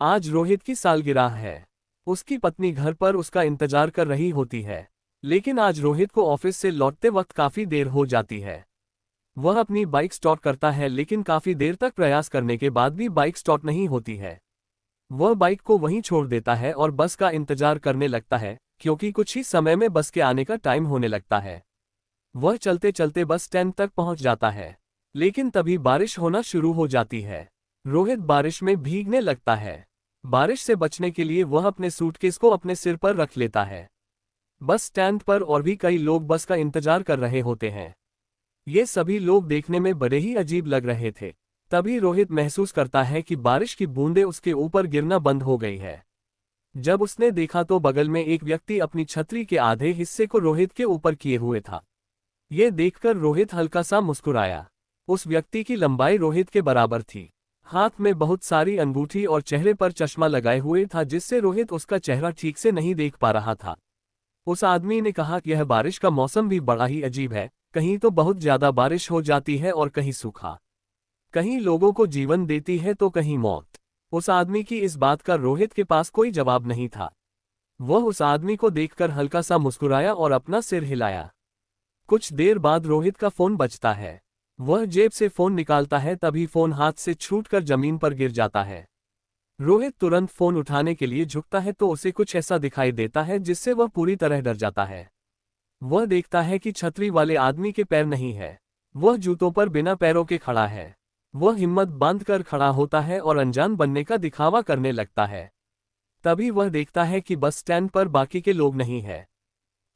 आज रोहित की सालगिरह है। उसकी पत्नी घर पर उसका इंतजार कर रही होती है, लेकिन आज रोहित को ऑफिस से लौटते वक्त काफी देर हो जाती है। वह अपनी बाइक स्टार्ट करता है, लेकिन काफी देर तक प्रयास करने के बाद भी बाइक स्टार्ट नहीं होती है। वह बाइक को वहीं छोड़ देता है और बस का इंतजार करने लगता है, क्योंकि कुछ ही समय में बस के आने का टाइम होने लगता है। वह चलते चलते बस स्टैंड तक पहुंच जाता है, लेकिन तभी बारिश होना शुरू हो जाती है। रोहित बारिश में भीगने लगता है। बारिश से बचने के लिए वह अपने सूटकेस को अपने सिर पर रख लेता है। बस स्टैंड पर और भी कई लोग बस का इंतजार कर रहे होते हैं। ये सभी लोग देखने में बड़े ही अजीब लग रहे थे। तभी रोहित महसूस करता है कि बारिश की बूंदें उसके ऊपर गिरना बंद हो गई है। जब उसने देखा तो बगल में एक व्यक्ति अपनी छतरी के आधे हिस्से को रोहित के ऊपर किए हुए था। ये देखकर रोहित हल्का सा मुस्कुराया। उस व्यक्ति की लंबाई रोहित के बराबर थी। हाथ में बहुत सारी अंगूठी और चेहरे पर चश्मा लगाए हुए था, जिससे रोहित उसका चेहरा ठीक से नहीं देख पा रहा था। उस आदमी ने कहा कि यह बारिश का मौसम भी बड़ा ही अजीब है। कहीं तो बहुत ज्यादा बारिश हो जाती है और कहीं सूखा। कहीं लोगों को जीवन देती है तो कहीं मौत। उस आदमी की इस बात का रोहित के पास कोई जवाब नहीं था। वह उस आदमी को देखकर हल्का सा मुस्कुराया और अपना सिर हिलाया। कुछ देर बाद रोहित का फोन बजता है। वह जेब से फोन निकालता है, तभी फोन हाथ से छूटकर जमीन पर गिर जाता है। रोहित तुरंत फोन उठाने के लिए झुकता है तो उसे कुछ ऐसा दिखाई देता है जिससे वह पूरी तरह डर जाता है। वह देखता है कि छतरी वाले आदमी के पैर नहीं है। वह जूतों पर बिना पैरों के खड़ा है। वह हिम्मत बांधकर खड़ा होता है और अनजान बनने का दिखावा करने लगता है। तभी वह देखता है कि बस स्टैंड पर बाकी के लोग नहीं है।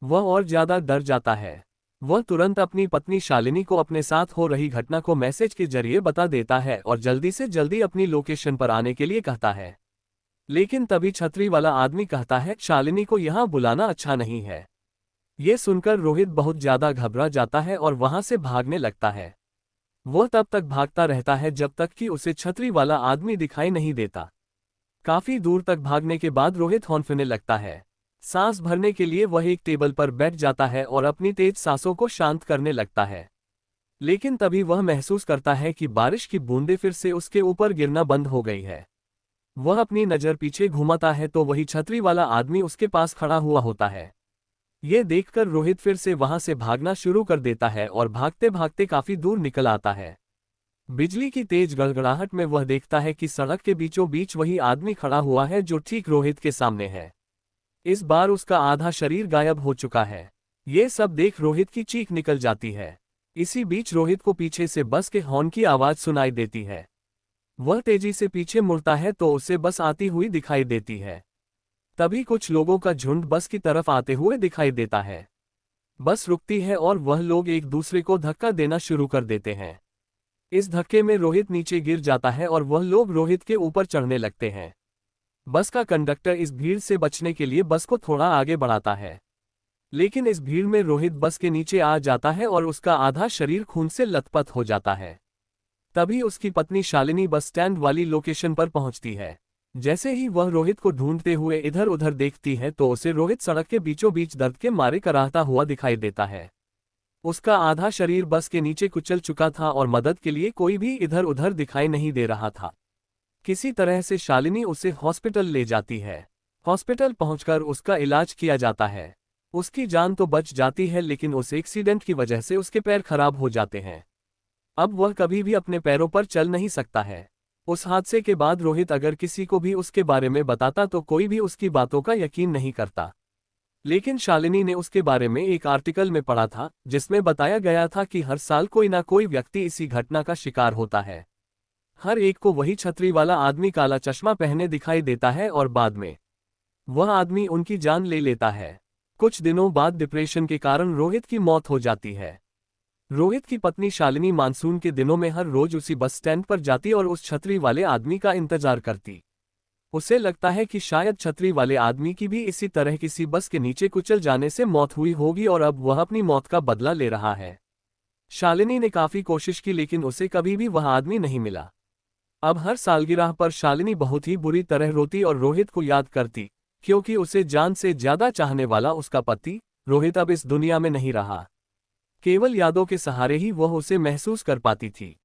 वह और ज्यादा डर जाता है। वह तुरंत अपनी पत्नी शालिनी को अपने साथ हो रही घटना को मैसेज के जरिए बता देता है और जल्दी से जल्दी अपनी लोकेशन पर आने के लिए कहता है। लेकिन तभी छतरी वाला आदमी कहता है, शालिनी को यहाँ बुलाना अच्छा नहीं है। ये सुनकर रोहित बहुत ज्यादा घबरा जाता है और वहां से भागने लगता है। वह तब तक भागता रहता है जब तक कि उसे छतरी वाला आदमी दिखाई नहीं देता। काफी दूर तक भागने के बाद रोहित हौंफने लगता है। सांस भरने के लिए वह एक टेबल पर बैठ जाता है और अपनी तेज सांसों को शांत करने लगता है। लेकिन तभी वह महसूस करता है कि बारिश की बूंदें फिर से उसके ऊपर गिरना बंद हो गई है। वह अपनी नज़र पीछे घुमाता है तो वही छतरी वाला आदमी उसके पास खड़ा हुआ होता है। ये देखकर रोहित फिर से वहां से भागना शुरू कर देता है और भागते भागते काफी दूर निकल आता है। बिजली की तेज गड़गड़ाहट में वह देखता है कि सड़क के बीचों बीच वही आदमी खड़ा हुआ है जो ठीक रोहित के सामने है। इस बार उसका आधा शरीर गायब हो चुका है। ये सब देख रोहित की चीख निकल जाती है। इसी बीच रोहित को पीछे से बस के हॉर्न की आवाज सुनाई देती है। वह तेजी से पीछे मुड़ता है तो उसे बस आती हुई दिखाई देती है। तभी कुछ लोगों का झुंड बस की तरफ आते हुए दिखाई देता है। बस रुकती है और वह लोग एक दूसरे को धक्का देना शुरू कर देते हैं। इस धक्के में रोहित नीचे गिर जाता है और वह लोग रोहित के ऊपर चढ़ने लगते हैं। बस का कंडक्टर इस भीड़ से बचने के लिए बस को थोड़ा आगे बढ़ाता है, लेकिन इस भीड़ में रोहित बस के नीचे आ जाता है और उसका आधा शरीर खून से लथपथ हो जाता है। तभी उसकी पत्नी शालिनी बस स्टैंड वाली लोकेशन पर पहुंचती है। जैसे ही वह रोहित को ढूंढते हुए इधर उधर देखती है तो उसे रोहित सड़क के बीचों बीच दर्द के मारे कराहता हुआ दिखाई देता है। उसका आधा शरीर बस के नीचे कुचल चुका था और मदद के लिए कोई भी इधर उधर दिखाई नहीं दे रहा था। किसी तरह से शालिनी उसे हॉस्पिटल ले जाती है। हॉस्पिटल पहुंचकर उसका इलाज किया जाता है। उसकी जान तो बच जाती है, लेकिन उस एक्सीडेंट की वजह से उसके पैर खराब हो जाते हैं। अब वह कभी भी अपने पैरों पर चल नहीं सकता है। उस हादसे के बाद रोहित अगर किसी को भी उसके बारे में बताता तो कोई भी उसकी बातों का यकीन नहीं करता। लेकिन शालिनी ने उसके बारे में एक आर्टिकल में पढ़ा था, जिसमें बताया गया था कि हर साल कोई ना कोई व्यक्ति इसी घटना का शिकार होता है। हर एक को वही छतरी वाला आदमी काला चश्मा पहने दिखाई देता है और बाद में वह आदमी उनकी जान ले लेता है। कुछ दिनों बाद डिप्रेशन के कारण रोहित की मौत हो जाती है। रोहित की पत्नी शालिनी मानसून के दिनों में हर रोज उसी बस स्टैंड पर जाती और उस छतरी वाले आदमी का इंतजार करती। उसे लगता है कि शायद छतरी वाले आदमी की भी इसी तरह किसी बस के नीचे कुचल जाने से मौत हुई होगी और अब वह अपनी मौत का बदला ले रहा है। शालिनी ने काफी कोशिश की, लेकिन उसे कभी भी वह आदमी नहीं मिला। अब हर सालगिरह पर शालिनी बहुत ही बुरी तरह रोती और रोहित को याद करती, क्योंकि उसे जान से ज्यादा चाहने वाला उसका पति रोहित अब इस दुनिया में नहीं रहा। केवल यादों के सहारे ही वह उसे महसूस कर पाती थी।